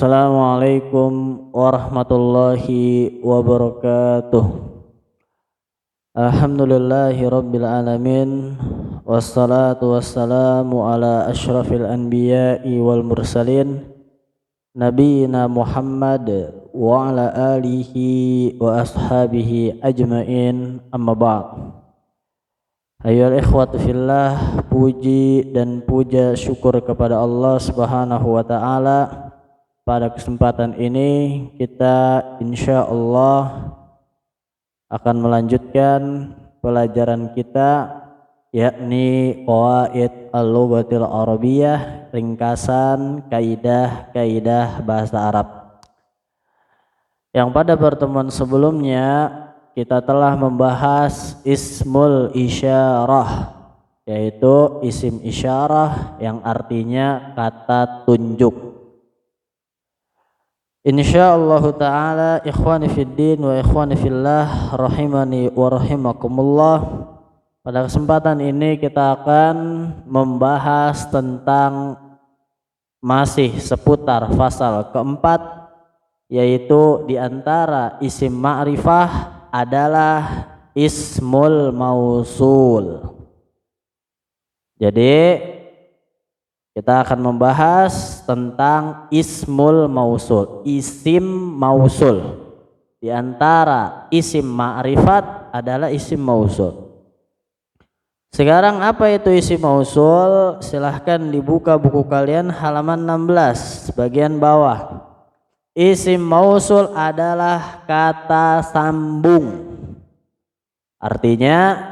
Assalamualaikum warahmatullahi wabarakatuh. Alhamdulillahi rabbil alamin. Wassalatu wassalamu ala ashrafil anbiya'i wal mursalin Nabiina Muhammad wa ala alihi wa ashabihi ajmain, amma ba'd. Ayyuhal ikhwatu fillah, puji dan puja syukur kepada Allah Subhanahu wa taala. Pada kesempatan ini kita insyaallah akan melanjutkan pelajaran kita, yakni Qawaid Al-Lughatil Arabiyyah, ringkasan kaidah-kaidah bahasa Arab. Yang pada pertemuan sebelumnya kita telah membahas ismul isyarah, yaitu isim isyarah yang artinya kata tunjuk. Insyaallah ta'ala, ikhwani fiddin wa ikhwani fillah, rahimani wa rahimakumullah. Pada kesempatan ini kita akan membahas tentang masih seputar fasal keempat, yaitu diantara isim ma'rifah adalah ismul mausul. Jadi kita akan membahas tentang ismul mausul, isim mausul. Di antara isim ma'rifat adalah isim mausul. Sekarang apa itu isim mausul? Silahkan dibuka buku kalian halaman 16 bagian bawah. Isim mausul adalah kata sambung. Artinya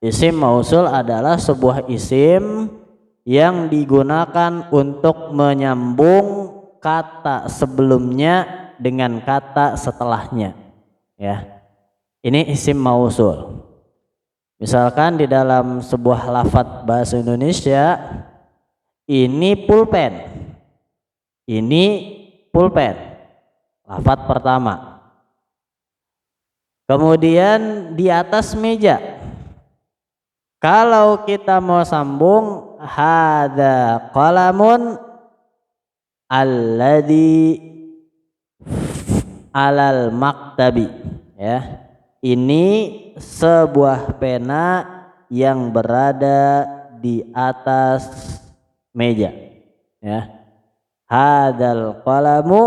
isim mausul adalah sebuah isim yang digunakan untuk menyambung kata sebelumnya dengan kata setelahnya, ya. Ini isim mausul. Misalkan di dalam sebuah lafadz bahasa Indonesia, ini pulpen. Ini pulpen. Lafadz pertama. Kemudian di atas meja. Kalau kita mau sambung, hadza qalamun alladzi alal maktabi, ya. Ini sebuah pena yang berada di atas meja, ya. Hadzal qalamu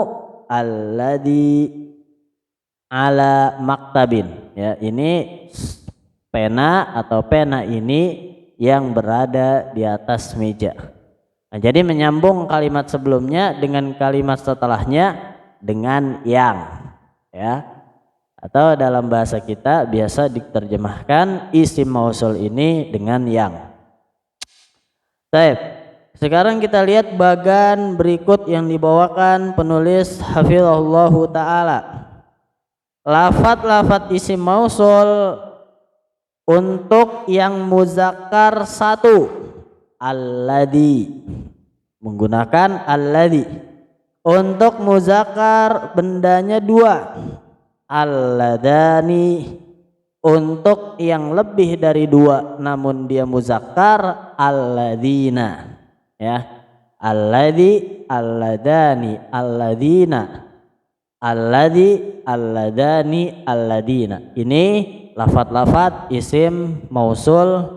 alladzi ala maktabin, ya. Ini pena atau pena ini yang berada di atas meja. Nah, jadi menyambung kalimat sebelumnya dengan kalimat setelahnya dengan yang, ya. Atau dalam bahasa kita biasa diterjemahkan isim mausul ini dengan yang. Baik. Sekarang kita lihat bagan berikut yang dibawakan penulis hafizahullahu taala. Lafadz-lafadz isim mausul untuk yang muzakkar satu, alladzi, menggunakan alladzi. Untuk muzakkar bendanya dua, alladani. Untuk yang lebih dari dua namun dia muzakkar, alladzina, ya. Alladzi, alladani, alladzina, alladzi, alladani, alladina. Ini lafadz-lafadz isim mausul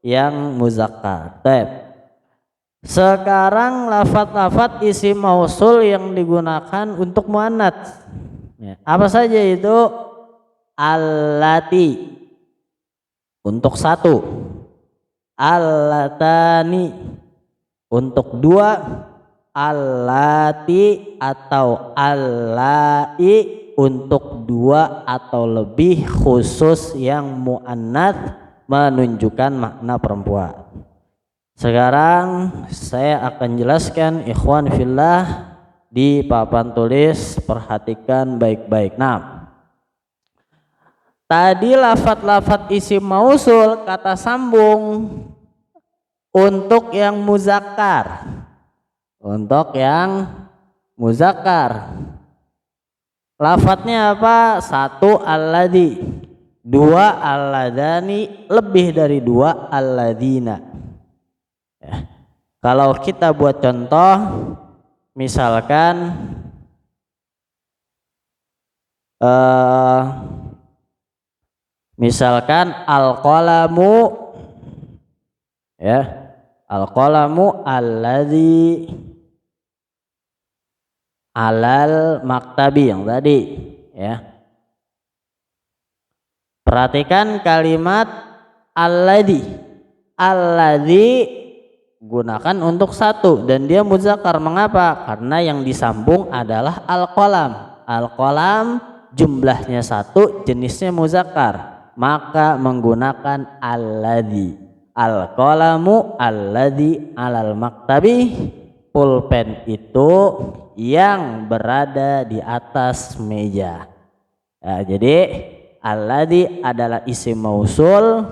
yang muzakkar. Baik. Sekarang lafadz-lafadz isim mausul yang digunakan untuk muannats. Ya, apa saja itu? Allati untuk satu, allatani untuk dua, allati atau allai untuk dua atau lebih, khusus yang muannats menunjukkan makna perempuan. Sekarang saya akan jelaskan, ikhwan fillah, di papan tulis, perhatikan baik-baik. Nah, tadi lafadz-lafadz isim mausul kata sambung untuk yang muzakkar. Untuk yang muzakkar, lafadznya apa? Satu, alladzi. Dua, alladani. Lebih dari dua, alladzina. Ya. Kalau kita buat contoh, misalkan al-qalamu, ya, al-qalamu alladzi alal maktabi yang tadi, ya. Perhatikan kalimat alladzi. Alladzi gunakan untuk satu dan dia muzakkar. Mengapa? Karena yang disambung adalah al-qalam. Al-qalam jumlahnya satu, jenisnya muzakkar, maka menggunakan alladzi. Al-qalamu alladzi alal maktabi, pulpen itu yang berada di atas meja. Ya, jadi alladzi adalah isim mausul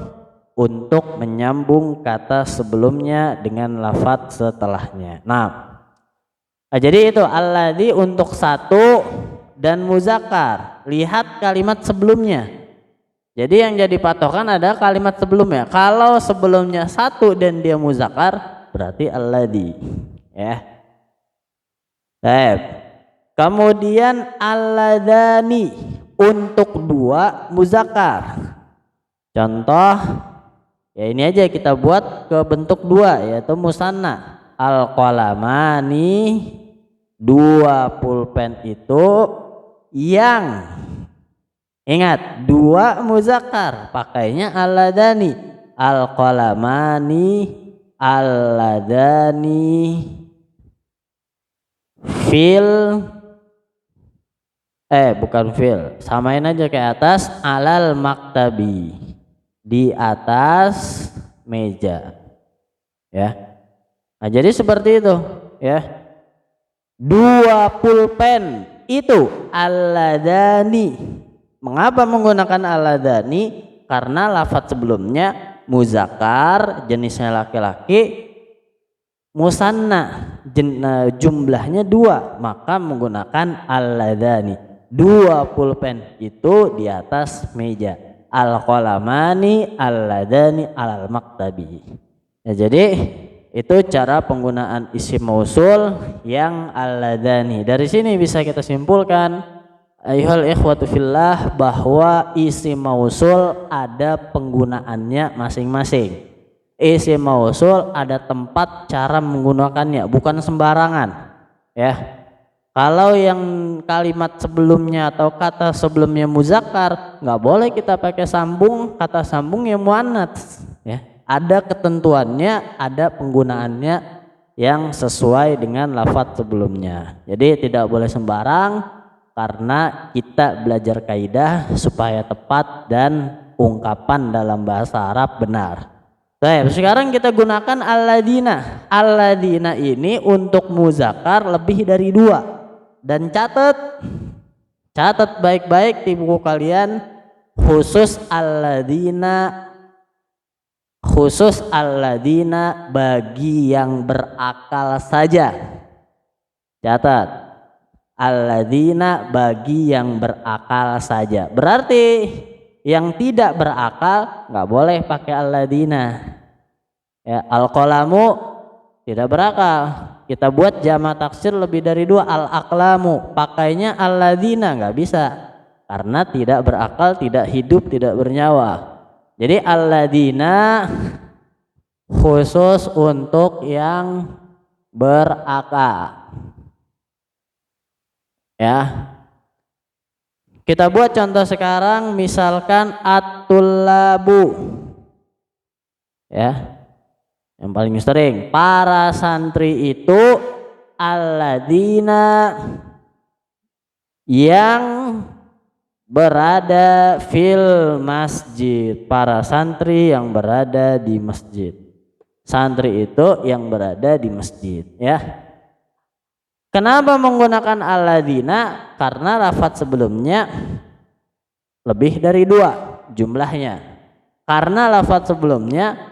untuk menyambung kata sebelumnya dengan lafadz setelahnya. Nah, jadi itu alladzi untuk satu dan muzakkar. Lihat kalimat sebelumnya. Jadi yang jadi patokan ada kalimat sebelumnya. Kalau sebelumnya satu dan dia muzakkar, berarti alladzi, ya. Baik. Kemudian alladzani untuk dua muzakkar. Contoh, ya ini aja kita buat ke bentuk dua, yaitu musanna. Al-qalamani, dua pulpen itu yang, ingat, dua muzakkar, pakainya alladzani. Al-qalamani alladzani bukan fil, samain aja kayak atas, alal maktabi, di atas meja, ya. Nah, jadi seperti itu, ya. Dua pulpen itu alladzani. Mengapa menggunakan alladzani? Karena lafadz sebelumnya muzakkar, jenisnya laki-laki, musanna, jumlahnya dua, maka menggunakan alladzani. Dua pulpen itu di atas meja. Al-qalamani alladzani alal maktabi. Ya, jadi itu cara penggunaan isim mausul yang alladzani. Dari sini bisa kita simpulkan, ayyuhal ikhwatu fillah, bahwa isim mausul ada penggunaannya masing-masing. Isim mausul ada tempat cara menggunakannya, bukan sembarangan, ya. Kalau yang kalimat sebelumnya atau kata sebelumnya muzakkar, nggak boleh kita pakai sambung, kata sambung yang muannats, ya. Ada ketentuannya, ada penggunaannya yang sesuai dengan lafadz sebelumnya. Jadi tidak boleh sembarang, karena kita belajar kaidah supaya tepat dan ungkapan dalam bahasa Arab benar. Baik, sekarang kita gunakan alladzina. Alladzina ini untuk muzakkar lebih dari dua. Dan catat baik-baik di buku kalian, khusus alladzina bagi yang berakal saja. Catat, alladzina bagi yang berakal saja. Berarti yang tidak berakal nggak boleh pakai alladzina. Ya, al-qalamu tidak berakal, kita buat jamak taksir lebih dari dua, al-aqlamu, pakainya alladzina, nggak bisa, karena tidak berakal, tidak hidup, tidak bernyawa. Jadi alladzina khusus untuk yang berakal, ya. Kita buat contoh sekarang, misalkan at-tullabu, ya. Yang paling sering, para santri itu alladzina yang berada fil masjid, para santri yang berada di masjid. Santri itu yang berada di masjid, ya. Kenapa menggunakan alladzina? Karena lafadz sebelumnya lebih dari dua jumlahnya. Karena lafadz sebelumnya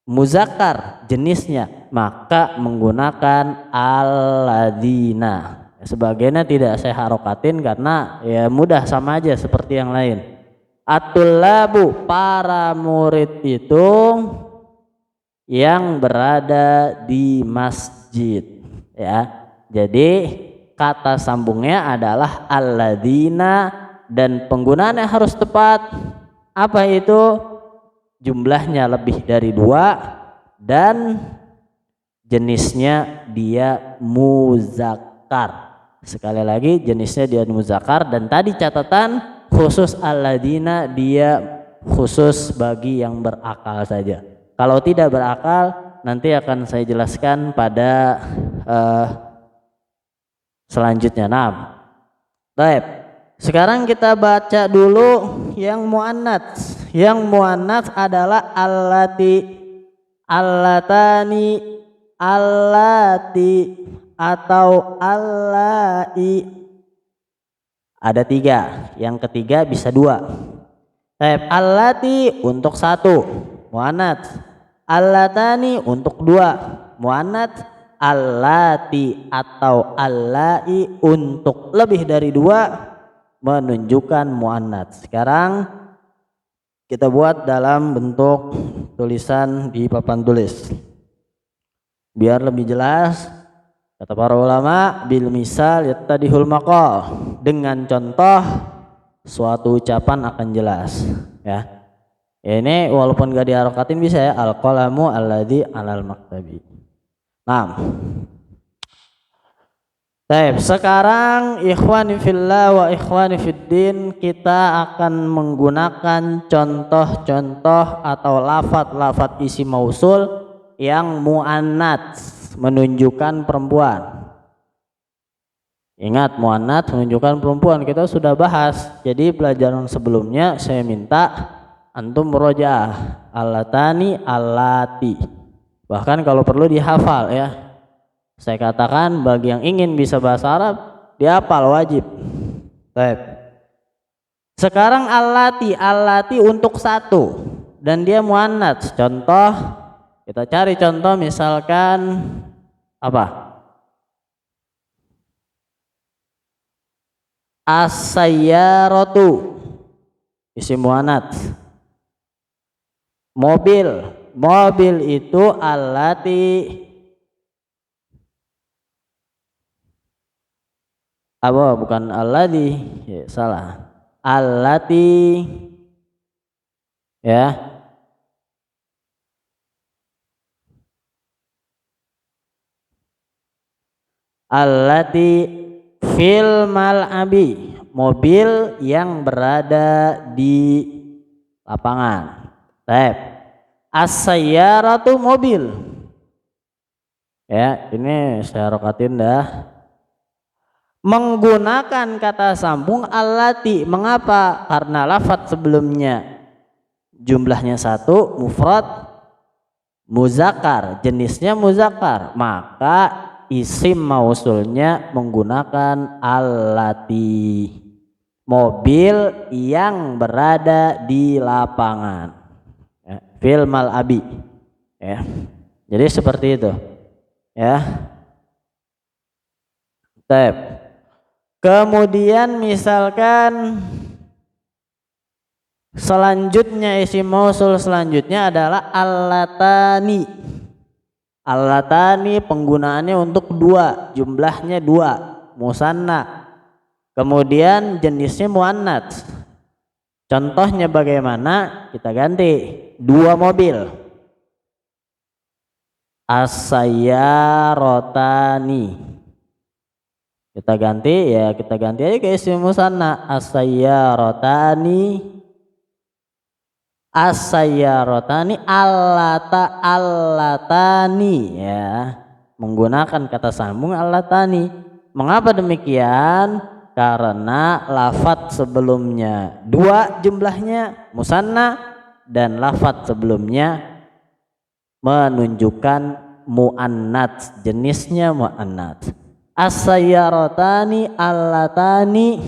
muzakkar jenisnya, maka menggunakan alladzina. Sebagiannya tidak saya harokatin karena ya mudah, sama aja seperti yang lain. At-tullabu, para murid itu yang berada di masjid, ya. Jadi kata sambungnya adalah alladzina dan penggunaannya harus tepat. Apa itu? Jumlahnya lebih dari 2 dan jenisnya dia muzakkar. Sekali lagi jenisnya dia muzakkar, dan tadi catatan khusus alladzina dia khusus bagi yang berakal saja. Kalau tidak berakal nanti akan saya jelaskan pada selanjutnya. Baik. Sekarang kita baca dulu yang muannats. Yang muannats adalah allati, allatani, allati atau allai. Ada 3. Yang ketiga bisa 2. Allati untuk 1 muannats, allatani untuk 2 muannats, allati atau allai untuk lebih dari 2 menunjukkan muannats. Sekarang kita buat dalam bentuk tulisan di papan tulis biar lebih jelas. Kata para ulama, bil misal yattadihul maqal, dengan contoh suatu ucapan akan jelas, ya. Ini walaupun gak diharokatin bisa ya, al qalamu alladzi alal maktabi. Nah, baik, sekarang ikhwani fillah wa ikhwani fiddin, kita akan menggunakan contoh-contoh atau lafadz-lafadz isim mausul yang muannats, menunjukkan perempuan. Ingat, muannats menunjukkan perempuan kita sudah bahas. Jadi pelajaran sebelumnya saya minta antum murojaah allatani, allati. Bahkan kalau perlu dihafal ya. Saya katakan bagi yang ingin bisa bahasa Arab dihafal wajib. Baik. Sekarang allati, allati untuk 1 dan dia muannats. Contoh, kita cari contoh misalkan apa? As-sayyaratu isim muannats. Mobil, mobil itu allati. Apa bukan alladzi, ya, salah. Allati, ya. Allati fil mal'abi, mobil yang berada di lapangan. Baik. As-sayyaratu mobil. Ya, ini saya rokatin dah. Menggunakan kata sambung allati. Mengapa? Karena lafadz sebelumnya jumlahnya 1, mufrad, muzakkar, jenisnya muzakkar, maka isim mausulnya menggunakan allati, mobil yang berada di lapangan, ya, fil mal'abi, ya. Jadi seperti itu, ya. Baik. Kemudian misalkan selanjutnya isim mausul selanjutnya adalah allatani. Allatani penggunaannya untuk 2, jumlahnya 2, musanna. Kemudian jenisnya muannats. Contohnya bagaimana? Kita ganti 2 mobil. As-sayyarotani. Kita ganti ya, kita ganti aja ke isim musanna. As-sayyarotani, as-sayyarotani, allatani, ya, menggunakan kata sambung allatani. Mengapa demikian? Karena lafadz sebelumnya 2 jumlahnya musanna dan lafadz sebelumnya menunjukkan muannats, jenisnya muannats. As-sayyarotani allatani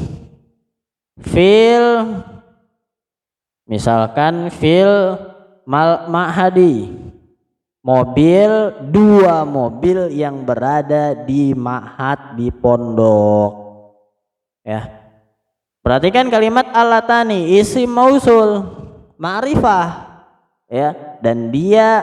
fil, misalkan fil ma'hadi, mobil, 2 mobil yang berada di ma'had, di pondok, ya. Perhatikan kalimat allatani, isim mausul ma'rifah, ya, dan dia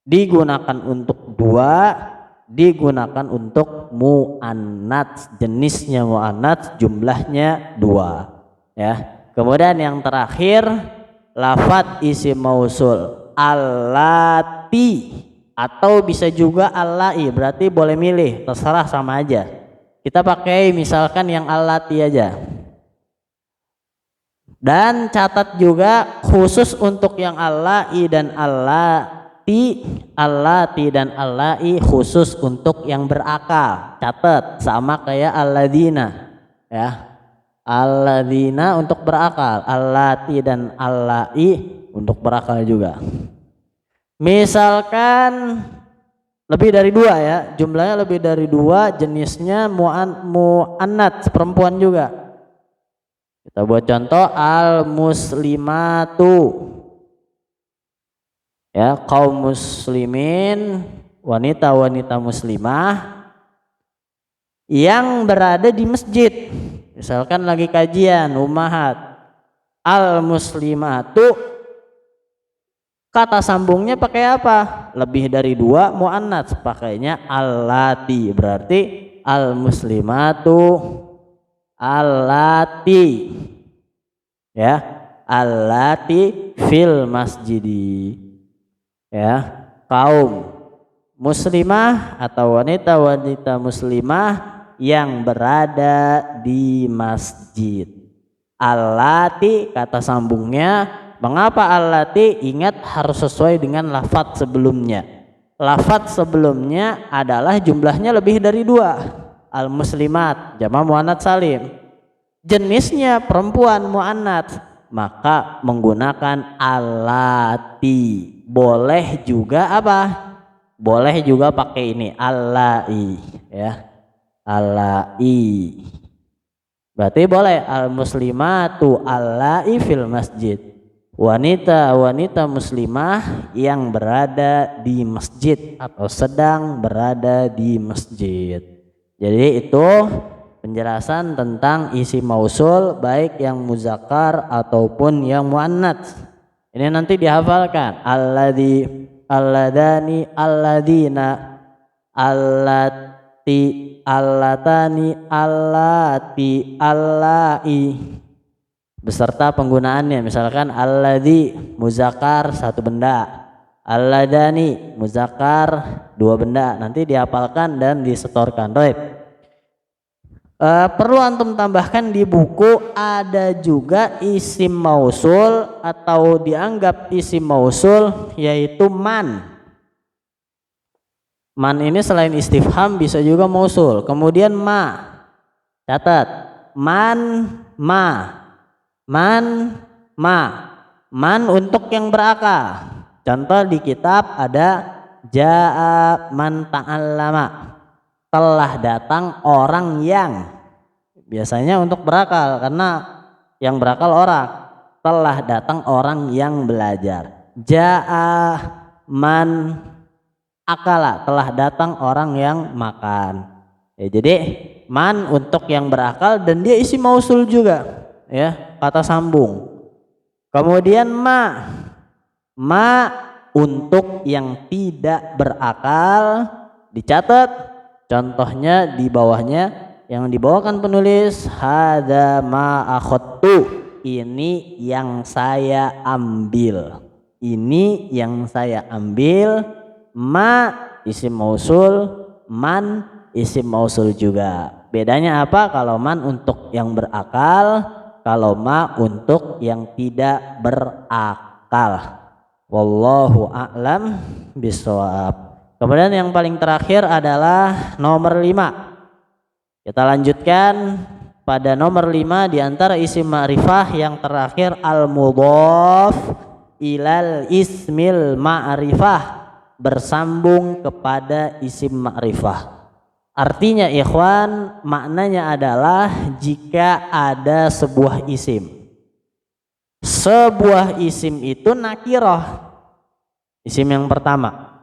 digunakan untuk 2 digunakan untuk muannats, jenisnya muannats, jumlahnya 2 ya. Kemudian yang terakhir lafadz isim mausul allati atau bisa juga allai, berarti boleh milih, terserah sama aja. Kita pakai misalkan yang allati aja. Dan catat juga khusus untuk yang allai dan allati dan allai khusus untuk yang berakal. Catat sama kayak alladzina ya. Alladzina untuk berakal, allati dan allai untuk berakal juga. Misalkan lebih dari 2 ya, jumlahnya lebih dari 2, jenisnya muannats, perempuan juga. Kita buat contoh al muslimatu ya, kaum muslimin, wanita-wanita muslimah yang berada di masjid. Misalkan lagi kajian ummahat, al muslimatu, kata sambungnya pakai apa? Lebih dari 2 muannats, pakainya allati, berarti al muslimatu allati ya, allati fil masjidi ya, kaum muslimah atau wanita-wanita muslimah yang berada di masjid. Allati kata sambungnya, mengapa allati? Ingat harus sesuai dengan lafadz sebelumnya. Lafadz sebelumnya adalah jumlahnya lebih dari 2. Al muslimat jamak muannats salim, jenisnya perempuan muannats, maka menggunakan allati. Boleh juga apa? Boleh juga pakai ini allai ya, allai. Berarti boleh al muslimatu allai fil masjid, wanita-wanita muslimah yang berada di masjid atau sedang berada di masjid. Jadi itu penjelasan tentang isim mausul baik yang muzakkar ataupun yang muannats. Ini nanti dihafalkan, alladzi, alladani, alladina, allati, allatani, allati, allai beserta penggunaannya. Misalkan alladzi muzakkar 1 benda, alladani muzakkar 2 benda, nanti dihafalkan dan disetorkan. Baik. Perlu antum tambahkan di buku ada juga isim mausul atau dianggap isim mausul yaitu man. Man ini selain istifham bisa juga mausul. Kemudian ma. Catat. Man ma. Man ma. Man untuk yang berakal. Contoh di kitab ada jaa man ta'allama, telah datang orang yang, biasanya untuk berakal karena yang berakal orang, telah datang orang yang belajar. Jaa man akala, telah datang orang yang makan ya. Jadi man untuk yang berakal dan dia isim mausul juga ya, kata sambung. Kemudian ma untuk yang tidak berakal, dicatat contohnya di bawahnya yang dibawakan penulis, hadza ma akhadtu, ini yang saya ambil, ini yang saya ambil. Ma isim mausul, man isim mausul juga. Bedanya apa? Kalau man untuk yang berakal, kalau ma untuk yang tidak berakal. Wallahu a'lam bishawab. Kemudian yang paling terakhir adalah nomor 5. Kita lanjutkan pada nomor 5 di antara isim ma'rifah yang terakhir al-mudhaf ilal ismil ma'rifah, bersambung kepada isim ma'rifah. Artinya ikhwan, maknanya adalah jika ada sebuah isim. Sebuah isim itu nakirah, isim yang pertama,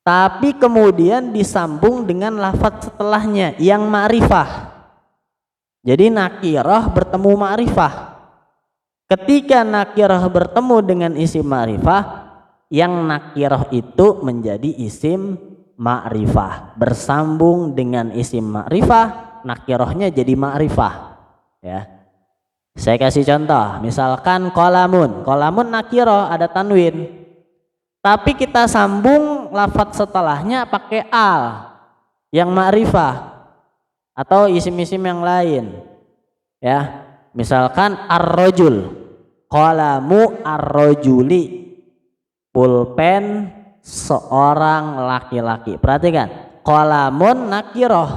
tapi kemudian disambung dengan lafadz setelahnya yang ma'rifah. Jadi nakirah bertemu ma'rifah. Ketika nakirah bertemu dengan isim ma'rifah, yang nakirah itu menjadi isim ma'rifah, bersambung dengan isim ma'rifah, nakirohnya jadi ma'rifah. Ya, saya kasih contoh, misalkan kolamun, kolamun nakiroh ada tanwin, tapi kita sambung lafadz setelahnya pakai al yang ma'rifah atau isim-isim yang lain. Ya, misalkan ar-rajul, qalamu ar-rajuli, pulpen seorang laki-laki. Perhatikan, qalamun nakiroh,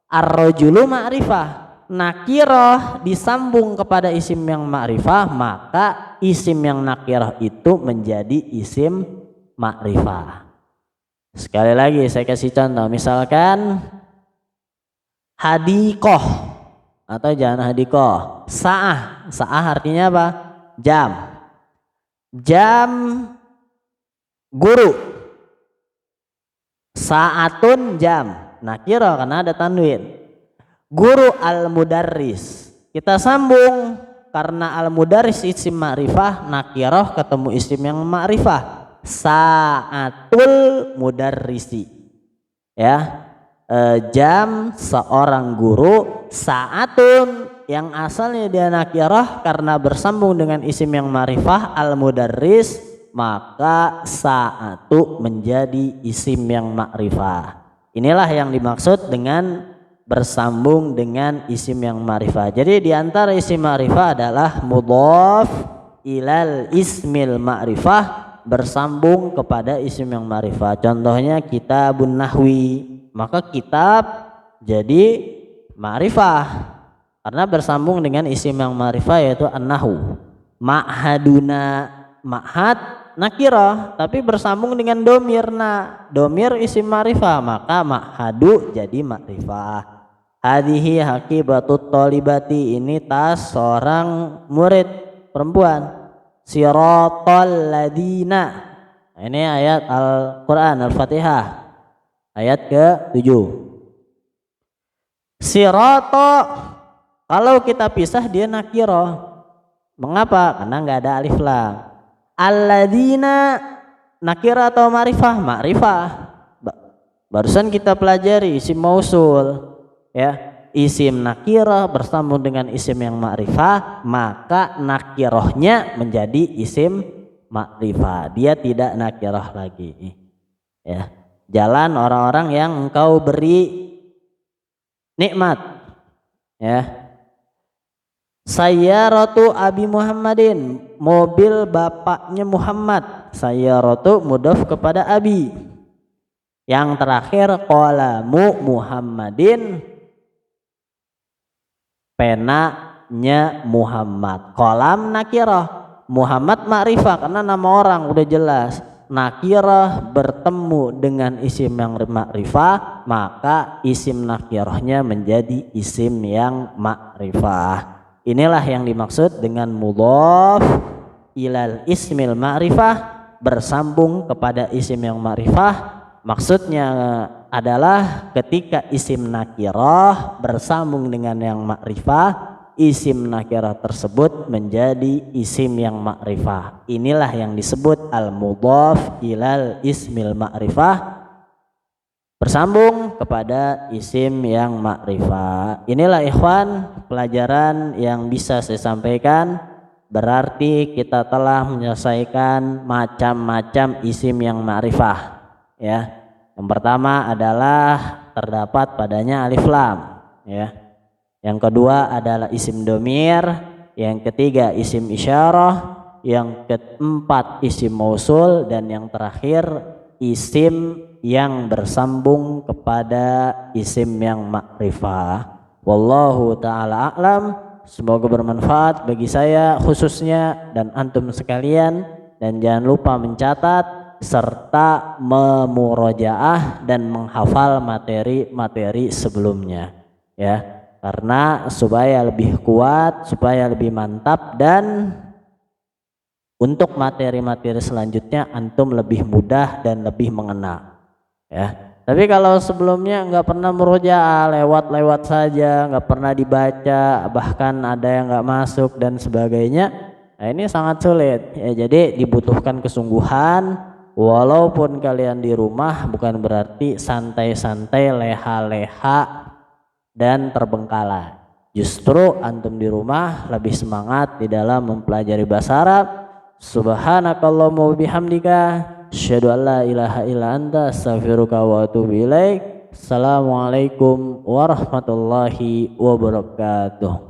ar-rajulu ma'rifah. Nakiroh disambung kepada isim yang ma'rifah, maka isim yang nakiroh itu menjadi isim ma'rifah. Sekali lagi saya kasih contoh, misalkan hadikoh atau jangan hadikoh, sa'ah. Sa'ah artinya apa? Jam. Jam guru. Sa'atun jam, nakiro karena ada tanwin. Guru al-mudarris, kita sambung karena al-mudarris isim ma'rifah, nakiroh ketemu isim yang ma'rifah, sa'atul mudarrisi. Ya, jam seorang guru, sa'atun yang asalnya dia nakirah karena bersambung dengan isim yang ma'rifah al-mudarris, maka sa'atu menjadi isim yang ma'rifah. Inilah yang dimaksud dengan bersambung dengan isim yang ma'rifah. Jadi diantara isim ma'rifah adalah mudhaf ilal ismil ma'rifah, bersambung kepada isim yang ma'rifah. Contohnya kitabun nahwi, maka kitab jadi ma'rifah karena bersambung dengan isim yang ma'rifah yaitu an-nahwu. Ma'haduna, ma'had nakirah tapi bersambung dengan domirna, domir isim ma'rifah, maka ma'hadu jadi ma'rifah. Hadihi haqibatut thalibati, ini tas seorang murid perempuan. Siratal ladina, ini ayat Al-Quran Al-Fatihah ayat ke-7. Sirata kalau kita pisah dia nakirah. Mengapa? Karena nggak ada alif lam. Alladzina nakirah atau ma'rifah? Ma'rifah. Barusan kita pelajari isim mausul, ya. Isim nakirah bersambung dengan isim yang ma'rifah, maka nakirohnya menjadi isim ma'rifah. Dia tidak nakirah lagi. Ya. Jalan orang-orang yang engkau beri nikmat. Ya. Sayyaratu Abi Muhammadin, mobil bapaknya Muhammad. Sayyaratu mudhaf kepada Abi. Yang terakhir qalamu Muhammadin, penanya Muhammad. Qalam nakirah, Muhammad ma'rifah karena nama orang udah jelas. Nakirah bertemu dengan isim yang ma'rifah, maka isim nakirahnya menjadi isim yang ma'rifah. Inilah yang dimaksud dengan mudhaf ilal ismil ma'rifah, bersambung kepada isim yang ma'rifah. Maksudnya adalah ketika isim nakirah bersambung dengan yang ma'rifah, isim nakirah tersebut menjadi isim yang ma'rifah. Inilah yang disebut al-mudhaf ilal ismil ma'rifah, bersambung kepada isim yang ma'rifah. Inilah ikhwan pelajaran yang bisa saya sampaikan. Berarti kita telah menyelesaikan macam-macam isim yang ma'rifah. Ya, yang pertama adalah terdapat padanya alif lam. Ya. Yang kedua adalah isim domir, yang ketiga isim isyarah, yang keempat isim mausul, dan yang terakhir isim yang bersambung kepada isim yang ma'rifah. Wallahu ta'ala a'lam. Semoga bermanfaat bagi saya khususnya dan antum sekalian, dan jangan lupa mencatat serta memurojaah dan menghafal materi-materi sebelumnya, ya. Karena supaya lebih kuat, supaya lebih mantap, dan untuk materi-materi selanjutnya antum lebih mudah dan lebih mengenal, ya. Tapi kalau sebelumnya nggak pernah murojaah, lewat-lewat saja, nggak pernah dibaca, bahkan ada yang nggak masuk dan sebagainya, nah ini sangat sulit, ya. Jadi dibutuhkan kesungguhan walaupun kalian di rumah bukan berarti santai-santai, leha-leha dan terbengkalai. Justru antum di rumah lebih semangat di dalam mempelajari bahasa Arab. Subhanakallahumma wa bihamdika asyhadu an la ilaha illa anta astaghfiruka wa atubu ilaik. Assalamualaikum warahmatullahi wabarakatuh.